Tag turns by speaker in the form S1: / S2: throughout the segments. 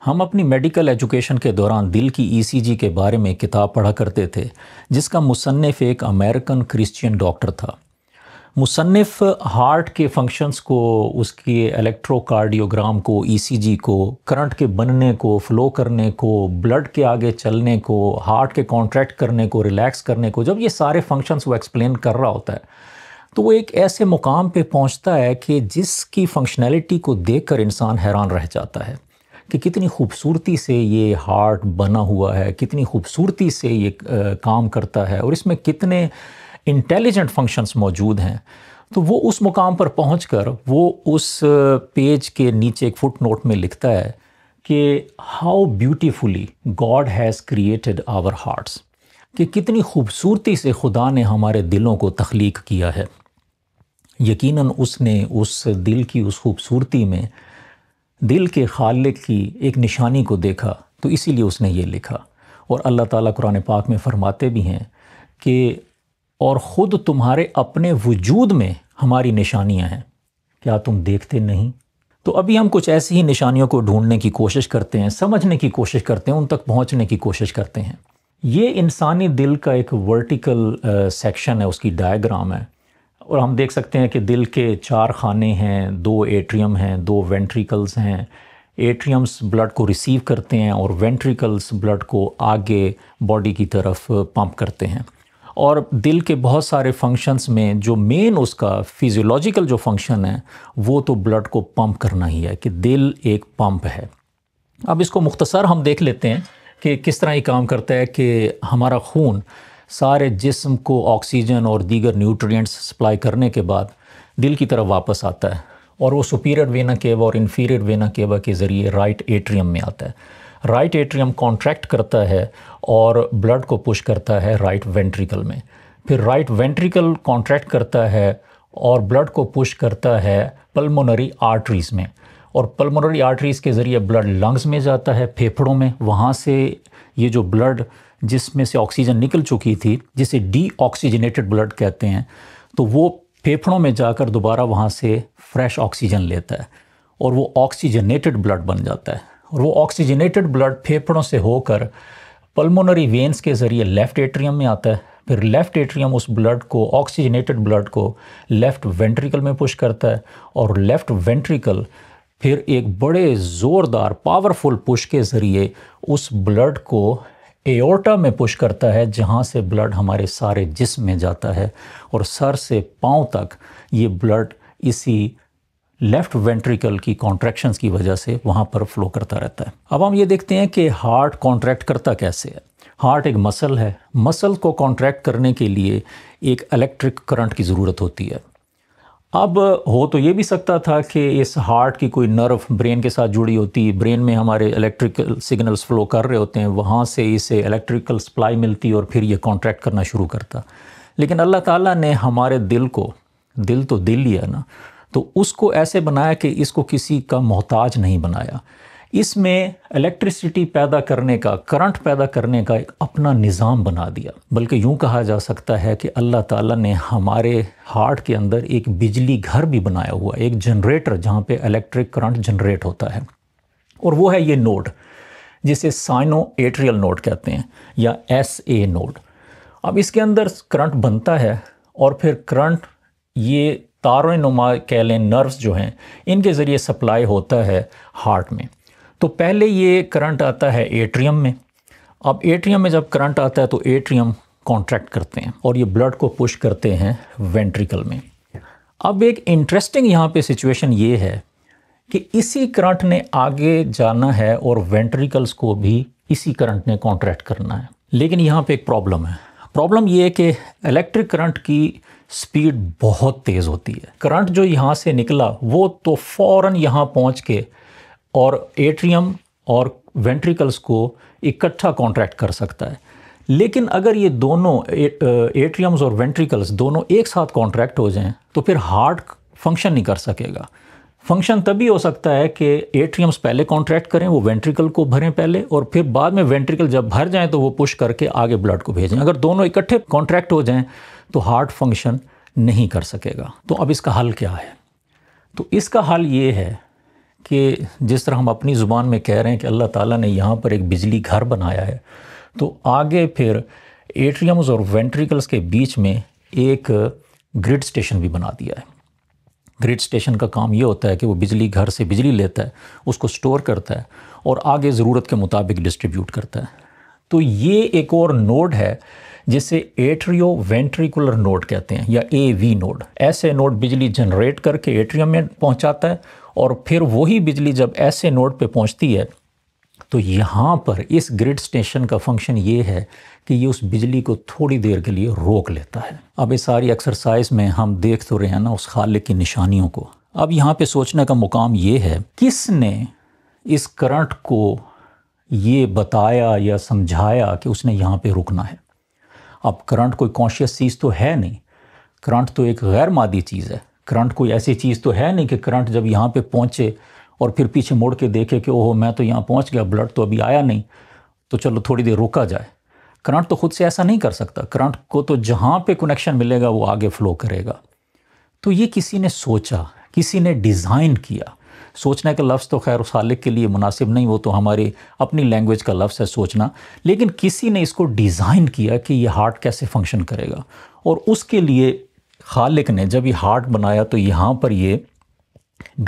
S1: ہم اپنی medical education کے دوران دل کی ای سی جی کے بارے میں کتاب پڑھا کرتے تھے جس کا مصنف ایک امریکن کرسچین ڈاکٹر تھا۔ مصنف ہارٹ کے فنکشنز کو، اس کے الیکٹرو کارڈیوگرام کو، ای سی جی کو، کرنٹ کے بننے کو، فلو کرنے کو، بلڈ کے آگے چلنے کو، ہارٹ کے کانٹریکٹ کرنے کو، ریلیکس کرنے کو، جب یہ سارے فنکشنز وہ ایکسپلین کر رہا ہوتا ہے تو وہ ایک ایسے مقام پہ پہنچتا ہے کہ جس کی فنکشنالٹی کو دیکھ کر انسان حیران رہ جاتا ہے کہ کتنی خوبصورتی سے یہ ہارٹ بنا ہوا ہے، کتنی خوبصورتی سے یہ کام کرتا ہے اور اس میں کتنے انٹیلیجنٹ فنکشنز موجود ہیں۔ تو وہ اس مقام پر پہنچ کر وہ اس پیج کے نیچے ایک فٹ نوٹ میں لکھتا ہے کہ how beautifully God has created our hearts, کہ کتنی خوبصورتی سے خدا نے ہمارے دلوں کو تخلیق کیا ہے۔ یقیناً اس نے اس دل کی اس خوبصورتی میں دل کے خالق کی ایک نشانی کو دیکھا، تو اسی لیے اس نے یہ لکھا۔ اور اللہ تعالیٰ قرآن پاک میں فرماتے بھی ہیں کہ اور خود تمہارے اپنے وجود میں ہماری نشانیاں ہیں، کیا تم دیکھتے نہیں؟ تو ابھی ہم کچھ ایسی ہی نشانیوں کو ڈھونڈنے کی کوشش کرتے ہیں، سمجھنے کی کوشش کرتے ہیں، ان تک پہنچنے کی کوشش کرتے ہیں۔ یہ انسانی دل کا ایک ورٹیکل سیکشن ہے، اس کی ڈائیگرام ہے، اور ہم دیکھ سکتے ہیں کہ دل کے 4 خانے ہیں، 2 ایٹریم ہیں، 2 وینٹریکلز ہیں۔ ایٹریمز بلڈ کو ریسیو کرتے ہیں اور وینٹریکلز بلڈ کو آگے باڈی کی طرف پمپ کرتے ہیں۔ اور دل کے بہت سارے فنکشنز میں جو مین اس کا فیزیولوجیکل جو فنکشن ہے وہ تو بلڈ کو پمپ کرنا ہی ہے، کہ دل ایک پمپ ہے۔ اب اس کو مختصر ہم دیکھ لیتے ہیں کہ کس طرح یہ کام کرتا ہے کہ ہمارا خون سارے جسم کو آکسیجن اور دیگر نیوٹرینٹس سپلائی کرنے کے بعد دل کی طرف واپس آتا ہے، اور وہ سپیریئر وینا کیوا اور انفیریئر وینا کیوا کے ذریعے رائٹ ایٹریم میں آتا ہے۔ رائٹ ایٹریم کانٹریکٹ کرتا ہے اور بلڈ کو پش کرتا ہے رائٹ وینٹریکل میں، پھر رائٹ وینٹریکل کانٹریکٹ کرتا ہے اور بلڈ کو پش کرتا ہے پلمونری آرٹریز میں، اور پلمونری آرٹریز کے ذریعے بلڈ لنگز میں جاتا ہے، پھیپھڑوں میں، وہاں سے یہ جو بلڈ جس میں سے آکسیجن نکل چکی تھی، جسے ڈی آکسیجنیٹڈ بلڈ کہتے ہیں، تو وہ پھیپھڑوں میں جا کر دوبارہ وہاں سے فریش آکسیجن لیتا ہے اور وہ آکسیجنیٹڈ بلڈ بن جاتا ہے، اور وہ آکسیجنیٹڈ بلڈ پھیپھڑوں سے ہو کر پلمونری وینز کے ذریعے لیفٹ ایٹریم میں آتا ہے، پھر لیفٹ ایٹریم اس بلڈ کو، آکسیجنیٹڈ بلڈ کو لیفٹ وینٹریکل میں پش کرتا ہے، اور لیفٹ وینٹریکل پھر ایک بڑے زوردار پاورفل پش کے ذریعے اس بلڈ کو ایورٹا میں پش کرتا ہے، جہاں سے بلڈ ہمارے سارے جسم میں جاتا ہے، اور سر سے پاؤں تک یہ بلڈ اسی لیفٹ وینٹریکل کی کانٹریکشنز کی وجہ سے وہاں پر فلو کرتا رہتا ہے۔ اب ہم یہ دیکھتے ہیں کہ ہارٹ کانٹریکٹ کرتا کیسے ہے۔ ہارٹ ایک مسل ہے، مسل کو کانٹریکٹ کرنے کے لیے ایک الیکٹرک کرنٹ کی ضرورت ہوتی ہے۔ اب ہو تو یہ بھی سکتا تھا کہ اس ہارٹ کی کوئی نرو برین کے ساتھ جڑی ہوتی، برین میں ہمارے الیکٹریکل سگنلز فلو کر رہے ہوتے ہیں، وہاں سے اسے الیکٹریکل سپلائی ملتی اور پھر یہ کانٹریکٹ کرنا شروع کرتا۔ لیکن اللہ تعالیٰ نے ہمارے دل کو، دل تو دل ہی ہے نا، تو اس کو ایسے بنایا کہ اس کو کسی کا محتاج نہیں بنایا۔ اس میں الیکٹریسٹی پیدا کرنے کا، کرنٹ پیدا کرنے کا ایک اپنا نظام بنا دیا، بلکہ یوں کہا جا سکتا ہے کہ اللہ تعالیٰ نے ہمارے ہارٹ کے اندر ایک بجلی گھر بھی بنایا ہوا، ایک جنریٹر جہاں پہ الیکٹرک کرنٹ جنریٹ ہوتا ہے، اور وہ ہے یہ نوڈ جسے سائنو ایٹریل نوڈ کہتے ہیں یا ایس اے نوڈ۔ اب اس کے اندر کرنٹ بنتا ہے اور پھر کرنٹ یہ تاروں نما کہہ لیں، نروز جو ہیں، ان کے ذریعے سپلائی ہوتا ہے ہارٹ میں۔ تو پہلے یہ کرنٹ آتا ہے ایٹریم میں، اب ایٹریم میں جب کرنٹ آتا ہے تو ایٹریم کانٹریکٹ کرتے ہیں اور یہ بلڈ کو پش کرتے ہیں وینٹریکل میں۔ اب ایک انٹرسٹنگ یہاں پہ سچویشن یہ ہے کہ اسی کرنٹ نے آگے جانا ہے اور وینٹریکلز کو بھی اسی کرنٹ نے کانٹریکٹ کرنا ہے، لیکن یہاں پہ ایک پرابلم ہے۔ پرابلم یہ ہے کہ الیکٹرک کرنٹ کی سپیڈ بہت تیز ہوتی ہے۔ کرنٹ جو یہاں سے نکلا وہ تو فوراً یہاں پہنچ کے اور ایٹریم اور وینٹریکلز کو اکٹھا کانٹریکٹ کر سکتا ہے، لیکن اگر یہ دونوں ایٹریمز اور وینٹریکلز دونوں ایک ساتھ کانٹریکٹ ہو جائیں تو پھر ہارٹ فنکشن نہیں کر سکے گا۔ فنکشن تبھی ہو سکتا ہے کہ ایٹریمز پہلے کانٹریکٹ کریں، وہ وینٹریکل کو بھریں پہلے، اور پھر بعد میں وینٹریکل جب بھر جائیں تو وہ پش کر کے آگے بلڈ کو بھیجیں۔ اگر دونوں اکٹھے کانٹریکٹ ہو جائیں تو ہارٹ فنکشن نہیں کر سکے گا۔ تو اب اس کا حل کیا ہے؟ تو اس کا حل یہ ہے کہ جس طرح ہم اپنی زبان میں کہہ رہے ہیں کہ اللہ تعالیٰ نے یہاں پر ایک بجلی گھر بنایا ہے، تو آگے پھر ایٹریمز اور وینٹریکلز کے بیچ میں ایک گرڈ سٹیشن بھی بنا دیا ہے۔ گرڈ سٹیشن کا کام یہ ہوتا ہے کہ وہ بجلی گھر سے بجلی لیتا ہے، اس کو سٹور کرتا ہے اور آگے ضرورت کے مطابق ڈسٹریبیوٹ کرتا ہے۔ تو یہ ایک اور نوڈ ہے جسے ایٹریو وینٹریکولر نوڈ کہتے ہیں یا اے وی نوڈ۔ ایسے نوڈ بجلی جنریٹ کر کے ایٹریم میں پہنچاتا ہے اور پھر وہی بجلی جب ایسے نوڈ پہ پہنچتی ہے تو یہاں پر اس گرڈ سٹیشن کا فنکشن یہ ہے کہ یہ اس بجلی کو تھوڑی دیر کے لیے روک لیتا ہے۔ اب اس ساری ایکسرسائز میں ہم دیکھ تو رہے ہیں نا اس خالق کی نشانیوں کو۔ اب یہاں پہ سوچنے کا مقام یہ ہے، کس نے اس کرنٹ کو یہ بتایا یا سمجھایا کہ اس نے یہاں پہ رکنا ہے؟ اب کرنٹ کوئی کانشیس چیز تو ہے نہیں، کرنٹ تو ایک غیر مادی چیز ہے۔ کرنٹ کوئی ایسی چیز تو ہے نہیں کہ کرنٹ جب یہاں پہ پہنچے اور پھر پیچھے مڑ کے دیکھے کہ اوہ میں تو یہاں پہنچ گیا، بلڈ تو ابھی آیا نہیں، تو چلو تھوڑی دیر رکا جائے۔ کرنٹ تو خود سے ایسا نہیں کر سکتا، کرنٹ کو تو جہاں پہ کنیکشن ملے گا وہ آگے فلو کرے گا۔ تو یہ کسی نے سوچا، کسی نے ڈیزائن کیا۔ سوچنے کا لفظ تو خیر اس خالق کے لیے مناسب نہیں، وہ تو ہماری اپنی لینگویج کا لفظ ہے سوچنا، لیکن کسی نے اس کو ڈیزائن کیا کہ یہ ہارٹ کیسے فنکشن کرے گا، اور اس کے لیے خالق نے جب یہ ہارٹ بنایا تو یہاں پر یہ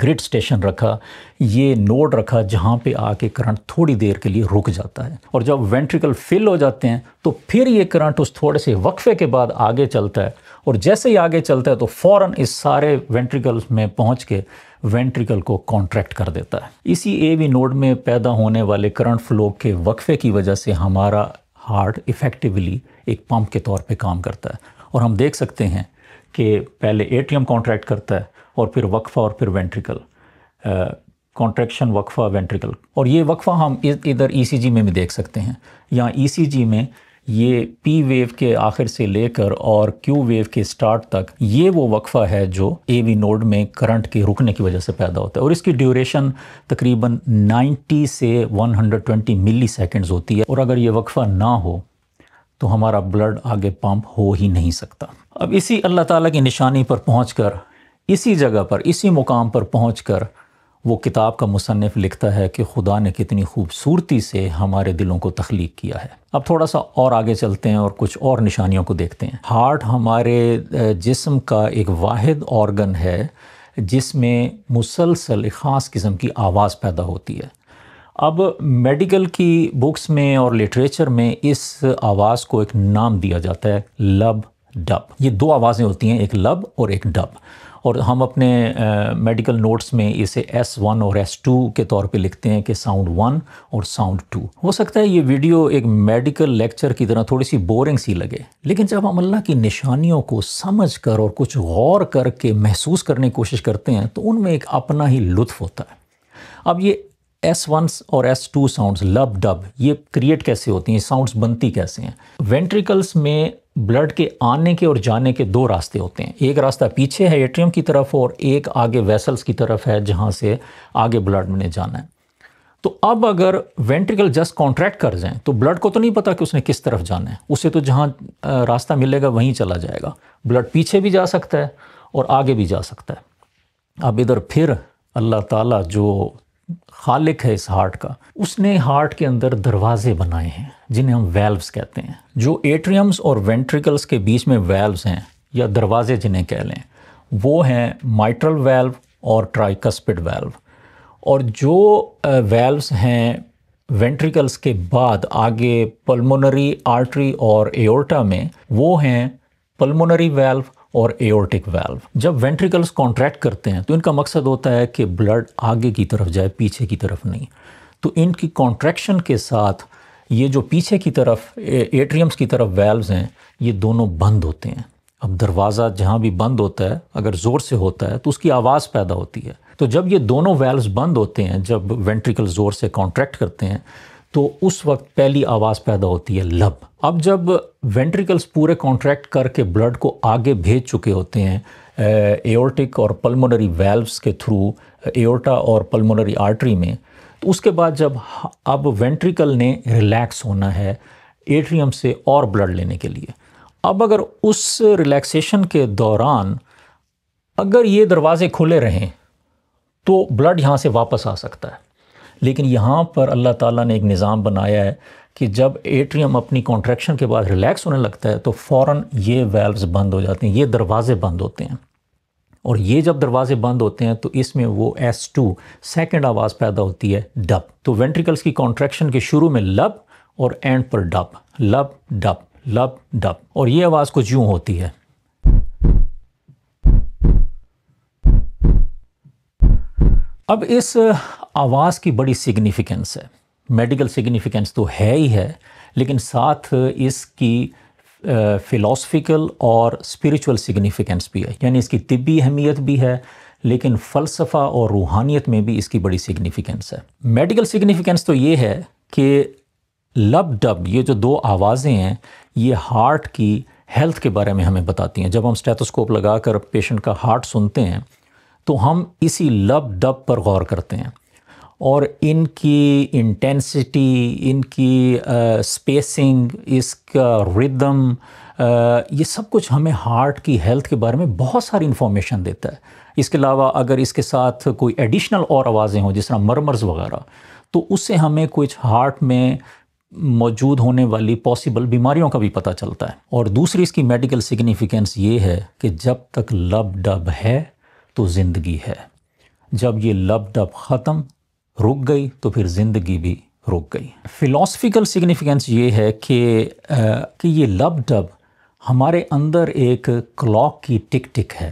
S1: گرڈ سٹیشن رکھا، یہ نوڈ رکھا جہاں پہ آ کے کرنٹ تھوڑی دیر کے لیے رک جاتا ہے، اور جب وینٹریکل فل ہو جاتے ہیں تو پھر یہ کرنٹ اس تھوڑے سے وقفے کے بعد آگے چلتا ہے، اور جیسے ہی آگے چلتا ہے تو فوراً اس سارے وینٹریکلز میں پہنچ کے وینٹریکل کو کانٹریکٹ کر دیتا ہے۔ اسی اے وی نوڈ میں پیدا ہونے والے کرنٹ فلو کے وقفے کی وجہ سے ہمارا ہارٹ ایفیکٹیولی ایک پمپ کے طور پہ کام کرتا ہے، اور ہم دیکھ سکتے ہیں کہ پہلے ایٹریم کانٹریکٹ کرتا ہے اور پھر وقفہ اور پھر وینٹریکل، کانٹریکشن وقفہ وینٹریکل، اور یہ وقفہ ہم ادھر ای سی جی میں بھی دیکھ سکتے ہیں۔ یہاں ای سی جی میں یہ پی ویو کے آخر سے لے کر اور کیو ویو کے سٹارٹ تک یہ وہ وقفہ ہے جو اے وی نوڈ میں کرنٹ کے رکنے کی وجہ سے پیدا ہوتا ہے، اور اس کی ڈیوریشن تقریباً 90 سے 120 ملی سیکنڈز ہوتی ہے، اور اگر یہ وقفہ نہ ہو تو ہمارا بلڈ آگے پمپ ہو ہی نہیں سکتا۔ اب اسی اللہ تعالیٰ کی نشانی پر پہنچ کر، اسی جگہ پر، اسی مقام پر پہنچ کر وہ کتاب کا مصنف لکھتا ہے کہ خدا نے کتنی خوبصورتی سے ہمارے دلوں کو تخلیق کیا ہے۔ اب تھوڑا سا اور آگے چلتے ہیں اور کچھ اور نشانیوں کو دیکھتے ہیں۔ ہارٹ ہمارے جسم کا ایک واحد آرگن ہے جس میں مسلسل ایک خاص قسم کی آواز پیدا ہوتی ہے۔ اب میڈیکل کی بکس میں اور لٹریچر میں اس آواز کو ایک نام دیا جاتا ہے لب ڈب۔ یہ دو آوازیں ہوتی ہیں، ایک لب اور ایک ڈب، اور ہم اپنے میڈیکل نوٹس میں اسے S1 اور S2 کے طور پہ لکھتے ہیں کہ ساؤنڈ 1 اور ساؤنڈ 2۔ ہو سکتا ہے یہ ویڈیو ایک میڈیکل لیکچر کی طرح تھوڑی سی بورنگ سی لگے، لیکن جب ہم اللہ کی نشانیوں کو سمجھ کر اور کچھ غور کر کے محسوس کرنے کی کوشش کرتے ہیں تو ان میں ایک اپنا ہی لطف ہوتا ہے۔ اب یہ S1 اور S2 ساؤنڈز لب ڈب یہ کریٹ کیسے ہوتی ہیں، ساؤنڈز بنتی کیسے ہیں؟ وینٹریکلز میں بلڈ کے آنے کے اور جانے کے دو راستے ہوتے ہیں، ایک راستہ پیچھے ہے ایٹریم کی طرف اور ایک آگے ویسلز کی طرف ہے جہاں سے آگے بلڈ میں نے جانا ہے۔ تو اب اگر وینٹریکل جسٹ کانٹریکٹ کر جائیں تو بلڈ کو تو نہیں پتا کہ اس نے کس طرف جانا ہے، اسے تو جہاں راستہ ملے گا وہیں چلا جائے گا۔ بلڈ پیچھے بھی جا سکتا ہے اور آگے بھی جا سکتا ہے۔ اب ادھر پھر اللہ تعالیٰ جو خالق ہے اس ہارٹ کا، اس نے ہارٹ کے اندر دروازے بنائے ہیں جنہیں ہم ویلوز کہتے ہیں۔ جو ایٹریمز اور وینٹریکلز کے بیچ میں ویلوز ہیں یا دروازے جنہیں کہہ لیں، وہ ہیں مائٹرل ویلو اور ٹرائیکسپڈ ویلو، اور جو ویلوز ہیں وینٹریکلز کے بعد آگے پلمونری آرٹری اور ایورٹا میں، وہ ہیں پلمونری ویلو اور ایورٹک ویلو۔ جب وینٹریکلز کانٹریکٹ کرتے ہیں تو ان کا مقصد ہوتا ہے کہ بلڈ آگے کی طرف جائے، پیچھے کی طرف نہیں۔ تو ان کی کانٹریکشن کے ساتھ یہ جو پیچھے کی طرف ایٹریمز کی طرف ویلوز ہیں یہ دونوں بند ہوتے ہیں۔ اب دروازہ جہاں بھی بند ہوتا ہے اگر زور سے ہوتا ہے تو اس کی آواز پیدا ہوتی ہے، تو جب یہ دونوں ویلوز بند ہوتے ہیں، جب وینٹریکل زور سے کانٹریکٹ کرتے ہیں تو اس وقت پہلی آواز پیدا ہوتی ہے لب۔ اب جب وینٹریکلز پورے کانٹریکٹ کر کے بلڈ کو آگے بھیج چکے ہوتے ہیں ایورٹک اور پلمونری ویلوز کے تھرو ایورٹا اور پلمونری آرٹری میں، تو اس کے بعد جب اب وینٹریکل نے ریلیکس ہونا ہے ایٹریم سے اور بلڈ لینے کے لیے، اب اگر اس ریلیکسیشن کے دوران اگر یہ دروازے کھلے رہیں تو بلڈ یہاں سے واپس آ سکتا ہے. لیکن یہاں پر اللہ تعالیٰ نے ایک نظام بنایا ہے کہ جب ایٹریم اپنی کانٹریکشن کے بعد ریلیکس ہونے لگتا ہے تو فوراً یہ ویلوز بند ہو جاتے ہیں، یہ دروازے بند ہوتے ہیں. اور یہ جب دروازے بند ہوتے ہیں تو اس میں وہ S2 سیکنڈ آواز پیدا ہوتی ہے، ڈب. تو وینٹریکلز کی کانٹریکشن کے شروع میں لب اور اینڈ پر ڈب، لب ڈب لب ڈب، اور یہ آواز کچھ یوں ہوتی ہے. اب اس آواز کی بڑی سگنیفیکنس ہے، میڈیکل سگنیفیکنس تو ہے ہی ہے، لیکن ساتھ اس کی فلاسفیکل اور اسپریچول سگنیفیکنس بھی ہے. یعنی اس کی طبی اہمیت بھی ہے، لیکن فلسفہ اور روحانیت میں بھی اس کی بڑی سگنیفیکنس ہے. میڈیکل سگنیفیکنس تو یہ ہے کہ لب ڈب، یہ جو دو آوازیں ہیں، یہ ہارٹ کی ہیلتھ کے بارے میں ہمیں بتاتی ہیں. جب ہم اسٹیتھوسکوپ لگا کر پیشنٹ کا ہارٹ سنتے ہیں تو ہم اسی لب ڈب پر غور کرتے ہیں، اور ان کی انٹینسٹی، ان کی اسپیسنگ، اس کا ردم، یہ سب کچھ ہمیں ہارٹ کی ہیلتھ کے بارے میں بہت ساری انفارمیشن دیتا ہے. اس کے علاوہ اگر اس کے ساتھ کوئی ایڈیشنل اور آوازیں ہوں جس طرح مرمرز وغیرہ، تو اس سے ہمیں کچھ ہارٹ میں موجود ہونے والی پاسبل بیماریوں کا بھی پتہ چلتا ہے. اور دوسری اس کی میڈیکل سگنیفیکنس یہ ہے کہ جب تک لب ڈب ہے تو زندگی ہے، جب یہ لب ڈب ختم رک گئی تو پھر زندگی بھی رک گئی. فلاسفیکل سگنیفیکنس یہ ہے کہ یہ لب ڈب ہمارے اندر ایک کلاک کی ٹک ٹک ہے،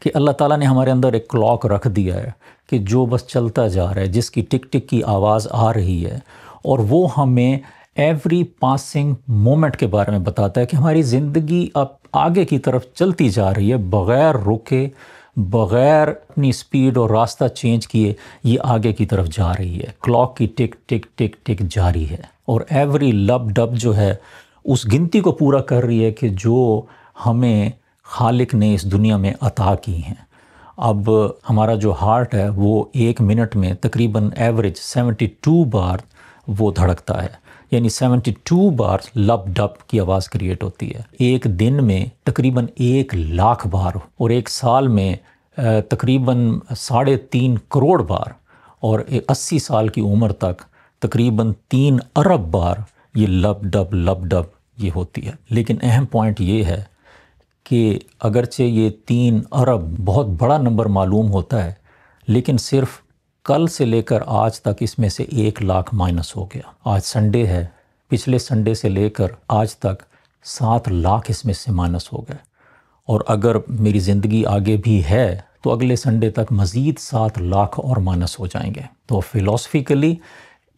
S1: کہ اللہ تعالیٰ نے ہمارے اندر ایک کلاک رکھ دیا ہے کہ جو بس چلتا جا رہا ہے، جس کی ٹک ٹک کی آواز آ رہی ہے، اور وہ ہمیں ایوری پاسنگ مومنٹ کے بارے میں بتاتا ہے کہ ہماری زندگی اب آگے کی طرف چلتی جا رہی ہے، بغیر رکے، بغیر اپنی سپیڈ اور راستہ چینج کیے یہ آگے کی طرف جا رہی ہے. کلاک کی ٹک ٹک ٹک ٹک جاری ہے، اور ایوری لب ڈب جو ہے اس گنتی کو پورا کر رہی ہے کہ جو ہمیں خالق نے اس دنیا میں عطا کی ہیں. اب ہمارا جو ہارٹ ہے وہ ایک منٹ میں تقریباً ایوریج 72 بار وہ دھڑکتا ہے، یعنی 72 بار لب ڈب کی آواز کریٹ ہوتی ہے. ایک دن میں تقریباً 1,00,000 بار، اور ایک سال میں تقریباً 3.5 کروڑ بار، اور 80 سال کی عمر تک تقریباً 3 ارب بار یہ لب ڈب یہ ہوتی ہے. لیکن اہم پوائنٹ یہ ہے کہ اگرچہ یہ 3 ارب بہت بڑا نمبر معلوم ہوتا ہے، لیکن صرف کل سے لے کر آج تک اس میں سے 1,00,000 مائنس ہو گیا. آج سنڈے ہے، پچھلے سنڈے سے لے کر آج تک 7,00,000 اس میں سے مائنس ہو گئے، اور اگر میری زندگی آگے بھی ہے تو اگلے سنڈے تک مزید 7,00,000 اور مائنس ہو جائیں گے. تو فلاسفیکلی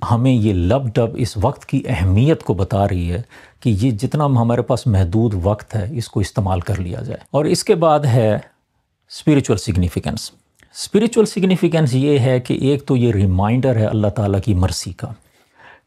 S1: ہمیں یہ لب ڈب اس وقت کی اہمیت کو بتا رہی ہے کہ یہ جتنا ہمارے پاس محدود وقت ہے اس کو استعمال کر لیا جائے. اور اس کے بعد ہے اسپریچول سگنیفیکنس. اسپریچول سگنیفیکنس یہ ہے کہ ایک تو یہ ریمائنڈر ہے اللہ تعالیٰ کی مرسی کا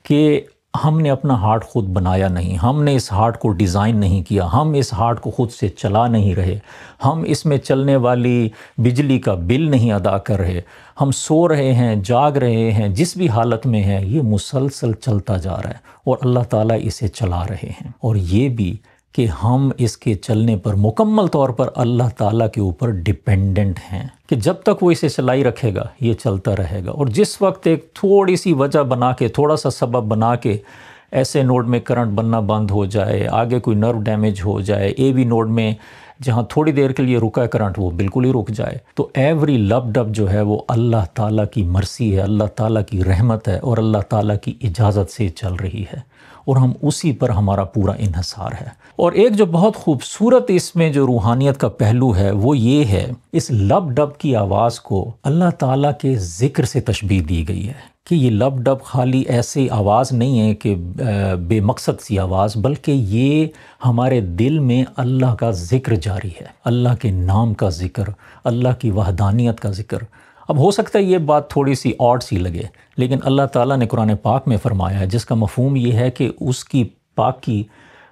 S1: کہ ہم نے اپنا ہارٹ خود بنایا نہیں، ہم نے اس ہارٹ کو ڈیزائن نہیں کیا، ہم اس ہارٹ کو خود سے چلا نہیں رہے، ہم اس میں چلنے والی بجلی کا بل نہیں ادا کر رہے، ہم سو رہے ہیں، جاگ رہے ہیں، جس بھی حالت میں ہیں یہ مسلسل چلتا جا رہا ہے، اور اللہ تعالیٰ اسے چلا رہے ہیں. اور یہ بھی کہ ہم اس کے چلنے پر مکمل طور پر اللہ تعالیٰ کے اوپر ڈیپینڈنٹ ہیں، کہ جب تک وہ اسے چلائی رکھے گا یہ چلتا رہے گا. اور جس وقت ایک تھوڑی سی وجہ بنا کے، تھوڑا سا سبب بنا کے ایسے نوڈ میں کرنٹ بننا بند ہو جائے، آگے کوئی نرو ڈیمیج ہو جائے، اے وی نوڈ میں جہاں تھوڑی دیر کے لیے رکا ہے کرنٹ وہ بالکل ہی رک جائے، تو ایوری لب ڈب جو ہے وہ اللہ تعالیٰ کی مرسی ہے، اللہ تعالیٰ کی رحمت ہے، اور اللہ تعالیٰ کی اجازت سے چل رہی ہے، اور ہم اسی پر ہمارا پورا انحصار ہے. اور ایک جو بہت خوبصورت اس میں جو روحانیت کا پہلو ہے وہ یہ ہے، اس لب ڈب کی آواز کو اللہ تعالیٰ کے ذکر سے تشبیہ دی گئی ہے کہ یہ لب ڈب خالی ایسی آواز نہیں ہے کہ بے مقصد سی آواز، بلکہ یہ ہمارے دل میں اللہ کا ذکر جاری ہے، اللہ کے نام کا ذکر، اللہ کی وحدانیت کا ذکر. اب ہو سکتا ہے یہ بات تھوڑی سی آڈ سی لگے، لیکن اللہ تعالیٰ نے قرآن پاک میں فرمایا ہے، جس کا مفہوم یہ ہے کہ اس کی پاکی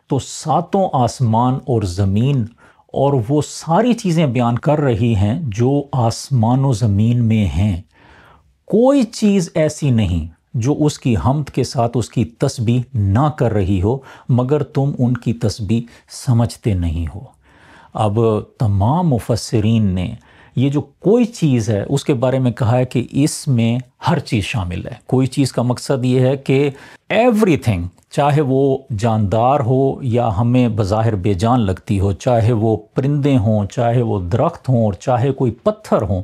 S1: تو 7 آسمان اور زمین اور وہ ساری چیزیں بیان کر رہی ہیں جو آسمان و زمین میں ہیں. کوئی چیز ایسی نہیں جو اس کی حمد کے ساتھ اس کی تسبیح نہ کر رہی ہو، مگر تم ان کی تسبیح سمجھتے نہیں ہو. اب تمام مفسرین نے یہ جو کوئی چیز ہے اس کے بارے میں کہا ہے کہ اس میں ہر چیز شامل ہے۔ کوئی چیز کا مقصد یہ ہے کہ ایوری تھنگ، چاہے وہ جاندار ہو یا ہمیں بظاہر بے جان لگتی ہو، چاہے وہ پرندے ہوں، چاہے وہ درخت ہوں، اور چاہے کوئی پتھر ہوں،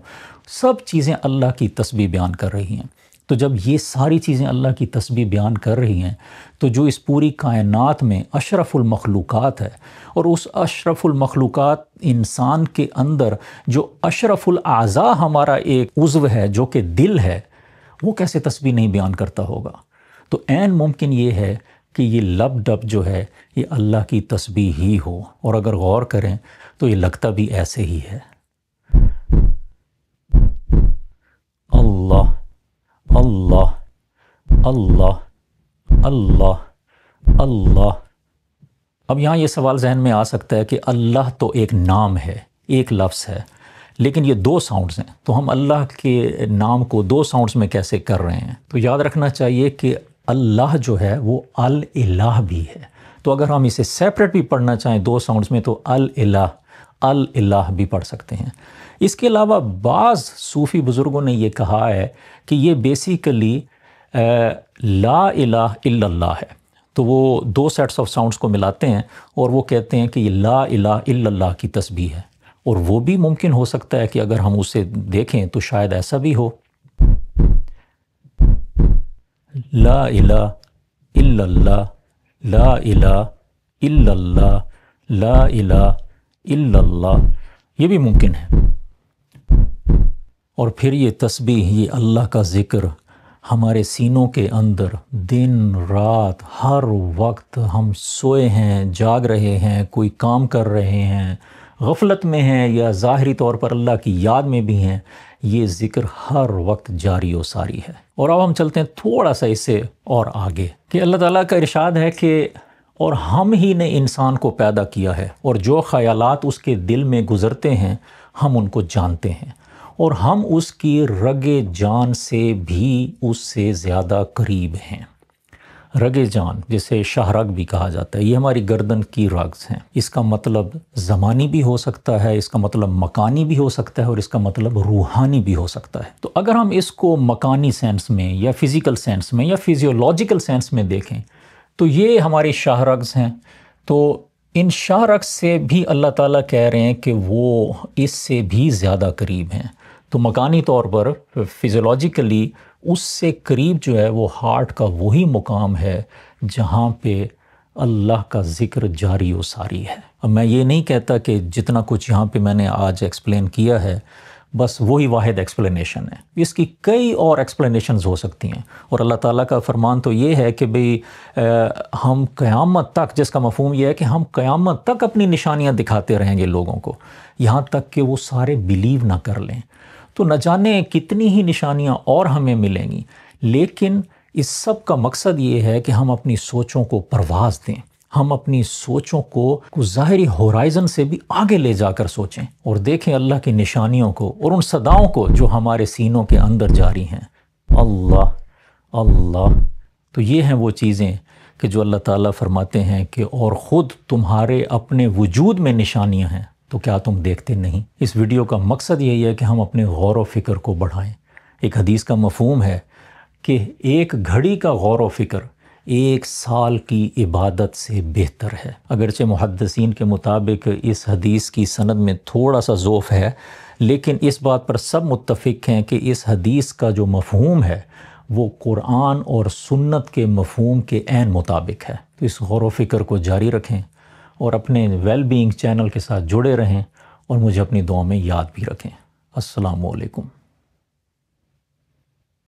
S1: سب چیزیں اللہ کی تسبیح بیان کر رہی ہیں۔ تو جب یہ ساری چیزیں اللہ کی تسبیح بیان کر رہی ہیں تو جو اس پوری کائنات میں اشرف المخلوقات ہے، اور اس اشرف المخلوقات انسان کے اندر جو اشرف الاعضاء ہمارا ایک عضو ہے جو کہ دل ہے، وہ کیسے تسبیح نہیں بیان کرتا ہوگا؟ تو عین ممکن یہ ہے کہ یہ لب ڈب جو ہے یہ اللہ کی تسبیح ہی ہو، اور اگر غور کریں تو یہ لگتا بھی ایسے ہی ہے۔ اللہ اللہ اللہ اللہ اللہ۔ اب یہاں یہ سوال ذہن میں آ سکتا ہے کہ اللہ تو ایک نام ہے، ایک لفظ ہے، لیکن یہ دو ساؤنڈز ہیں، تو ہم اللہ کے نام کو دو ساؤنڈز میں کیسے کر رہے ہیں؟ تو یاد رکھنا چاہیے کہ اللہ جو ہے وہ الالہ بھی ہے، تو اگر ہم اسے سیپریٹ بھی پڑھنا چاہیں دو ساؤنڈز میں تو الالہ بھی پڑھ سکتے ہیں۔ اس کے علاوہ بعض صوفی بزرگوں نے یہ کہا ہے کہ یہ بیسیکلی لا الہ الا اللہ ہے، تو وہ دو سیٹس آف ساؤنڈز کو ملاتے ہیں اور وہ کہتے ہیں کہ یہ لا الہ الا اللہ کی تسبیح ہے، اور وہ بھی ممکن ہو سکتا ہے کہ اگر ہم اسے دیکھیں تو شاید ایسا بھی ہو، لا الہ الا اللہ، لا الہ الا اللہ، لا الہ الا اللہ، یہ بھی ممکن ہے۔ اور پھر یہ تسبیح، یہ اللہ کا ذکر ہمارے سینوں کے اندر دن رات ہر وقت، ہم سوئے ہیں، جاگ رہے ہیں، کوئی کام کر رہے ہیں، غفلت میں ہیں یا ظاہری طور پر اللہ کی یاد میں بھی ہیں، یہ ذکر ہر وقت جاری و ساری ہے۔ اور اب ہم چلتے ہیں تھوڑا سا اس سے اور آگے کہ اللہ تعالیٰ کا ارشاد ہے کہ اور ہم ہی نے انسان کو پیدا کیا ہے، اور جو خیالات اس کے دل میں گزرتے ہیں ہم ان کو جانتے ہیں، اور ہم اس کی رگ جان سے بھی اس سے زیادہ قریب ہیں۔ رگ جان جسے شاہ رگ بھی کہا جاتا ہے، یہ ہماری گردن کی رگز ہیں۔ اس کا مطلب زمانی بھی ہو سکتا ہے، اس کا مطلب مکانی بھی ہو سکتا ہے، اور اس کا مطلب روحانی بھی ہو سکتا ہے۔ تو اگر ہم اس کو مکانی سینس میں یا فزیکل سینس میں یا فزیولوجیکل سینس میں دیکھیں تو یہ ہماری شاہ رگز ہیں۔ تو ان شاہ رگز سے بھی اللہ تعالیٰ کہہ رہے ہیں کہ وہ اس سے بھی زیادہ قریب ہیں۔ تو مکانی طور پر فزیولوجیکلی اس سے قریب جو ہے وہ ہارٹ کا وہی مقام ہے جہاں پہ اللہ کا ذکر جاری و ساری ہے۔ اب میں یہ نہیں کہتا کہ جتنا کچھ یہاں پہ میں نے آج ایکسپلین کیا ہے بس وہی واحد ایکسپلینیشن ہے، اس کی کئی اور ایکسپلینیشنز ہو سکتی ہیں، اور اللہ تعالیٰ کا فرمان تو یہ ہے کہ بھئی ہم قیامت تک، جس کا مفہوم یہ ہے کہ ہم قیامت تک اپنی نشانیاں دکھاتے رہیں گے لوگوں کو، یہاں تک کہ وہ سارے بلیو نہ کر لیں۔ تو نہ جانے کتنی ہی نشانیاں اور ہمیں ملیں گی، لیکن اس سب کا مقصد یہ ہے کہ ہم اپنی سوچوں کو پرواز دیں، ہم اپنی سوچوں کو ظاہری ہورائزن سے بھی آگے لے جا کر سوچیں اور دیکھیں اللہ کی نشانیوں کو اور ان صداؤں کو جو ہمارے سینوں کے اندر جاری ہیں۔ اللہ اللہ، تو یہ ہیں وہ چیزیں کہ جو اللہ تعالیٰ فرماتے ہیں کہ اور خود تمہارے اپنے وجود میں نشانیاں ہیں، تو کیا تم دیکھتے نہیں؟ اس ویڈیو کا مقصد یہی ہے کہ ہم اپنے غور و فکر کو بڑھائیں۔ ایک حدیث کا مفہوم ہے کہ ایک گھڑی کا غور و فکر 1 سال کی عبادت سے بہتر ہے۔ اگرچہ محدثین کے مطابق اس حدیث کی سند میں تھوڑا سا ضعف ہے، لیکن اس بات پر سب متفق ہیں کہ اس حدیث کا جو مفہوم ہے وہ قرآن اور سنت کے مفہوم کے عین مطابق ہے۔ تو اس غور و فکر کو جاری رکھیں اور اپنے ویل بینگ چینل کے ساتھ جڑے رہیں، اور مجھے اپنی دعاؤں میں یاد بھی رکھیں۔ السلام علیکم۔